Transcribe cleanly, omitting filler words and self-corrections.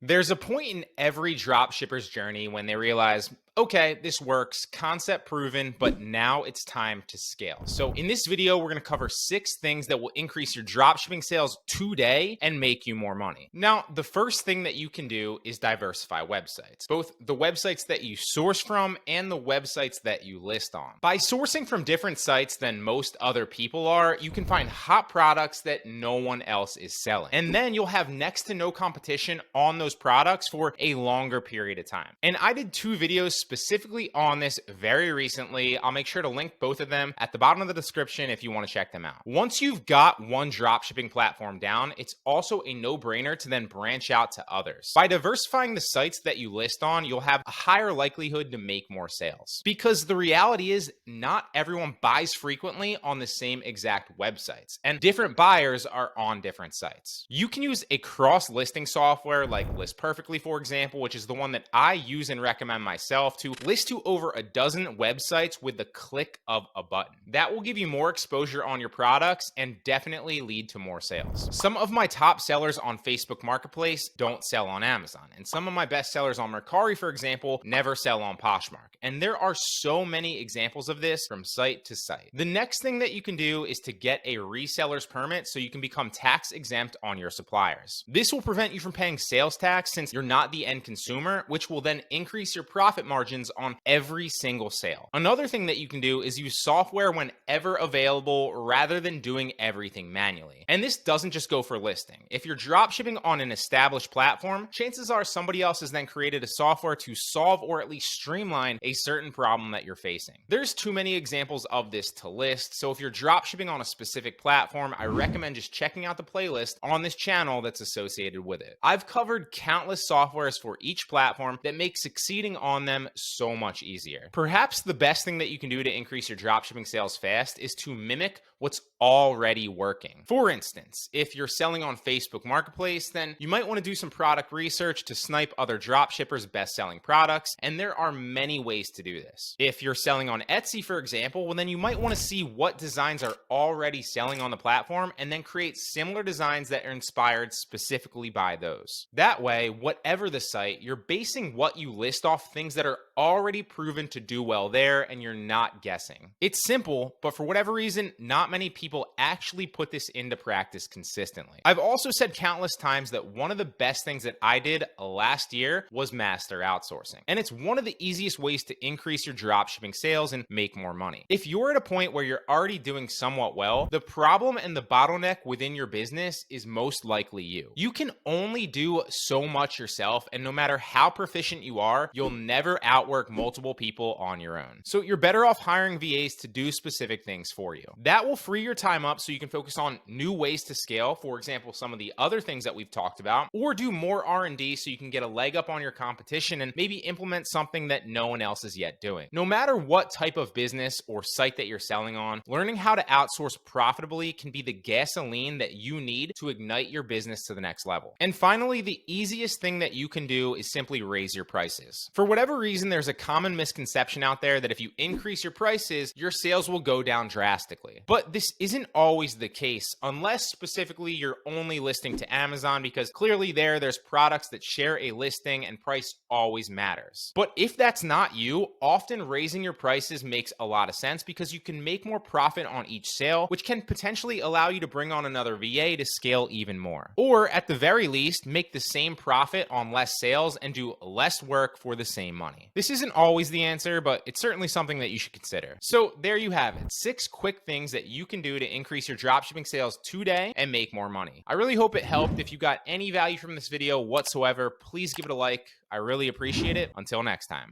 There's a point in every dropshipper's journey when they realize, okay, this works, concept proven, but now it's time to scale. So in this video, we're gonna cover 6 things that will increase your dropshipping sales today and make you more money. Now, the first thing that you can do is diversify websites, both the websites that you source from and the websites that you list on. By sourcing from different sites than most other people are, you can find hot products that no one else is selling. And then you'll have next to no competition on those products for a longer period of time. And I did 2 videos specifically on this very recently. I'll make sure to link both of them at the bottom of the description if you want to check them out. Once you've got one dropshipping platform down, it's also a no-brainer to then branch out to others. By diversifying the sites that you list on, you'll have a higher likelihood to make more sales. Because the reality is, not everyone buys frequently on the same exact websites, and different buyers are on different sites. You can use a cross-listing software like List Perfectly, for example, which is the one that I use and recommend myself, to list to over a dozen websites with the click of a button. That will give you more exposure on your products and definitely lead to more sales. Some of my top sellers on Facebook Marketplace don't sell on Amazon, and some of my best sellers on Mercari, for example, never sell on Poshmark. And there are so many examples of this from site to site. The next thing that you can do is to get a reseller's permit so you can become tax exempt on your suppliers. This will prevent you from paying sales tax since you're not the end consumer, which will then increase your profit margins on every single sale. Another thing that you can do is use software whenever available rather than doing everything manually. And this doesn't just go for listing. If you're dropshipping on an established platform, chances are somebody else has then created a software to solve or at least streamline a certain problem that you're facing. There's too many examples of this to list, so if you're dropshipping on a specific platform, I recommend just checking out the playlist on this channel that's associated with it. I've covered countless softwares for each platform that make succeeding on them so much easier. Perhaps the best thing that you can do to increase your dropshipping sales fast is to mimic what's already working. For instance, if you're selling on Facebook Marketplace, then you might want to do some product research to snipe other dropshippers' best-selling products, and there are many ways to do this. If you're selling on Etsy, for example, well, then you might want to see what designs are already selling on the platform and then create similar designs that are inspired specifically by those. That way, whatever the site, you're basing what you list off things that are already proven to do well there, and you're not guessing. It's simple, but for whatever reason, not many people actually put this into practice consistently. I've also said countless times that one of the best things that I did last year was master outsourcing. And it's one of the easiest ways to increase your dropshipping sales and make more money. If you're at a point where you're already doing somewhat well, the problem and the bottleneck within your business is most likely you. You can only do so much yourself, and no matter how proficient you are, you'll never outwork multiple people on your own. So you're better off hiring VAs to do specific things for you. That will free your time up so you can focus on new ways to scale, for example, some of the other things that we've talked about, or do more R&D so you can get a leg up on your competition and maybe implement something that no one else is yet doing. No matter what type of business or site that you're selling on, learning how to outsource profitably can be the gasoline that you need to ignite your business to the next level. And finally, the easiest thing that you can do is simply raise your prices. For whatever reason, there's a common misconception out there that if you increase your prices, your sales will go down drastically. But this isn't always the case unless specifically you're only listing to Amazon, because clearly there's products that share a listing and price always matters. But if that's not you, often raising your prices makes a lot of sense because you can make more profit on each sale, which can potentially allow you to bring on another VA to scale even more. Or at the very least, make the same profit on less sales and do less work for the same money. This isn't always the answer, but it's certainly something that you should consider. So there you have it, 6 quick things that you can do to increase your dropshipping sales today and make more money. I really hope it helped. If you got any value from this video whatsoever, please give it a like. I really appreciate it. Until next time.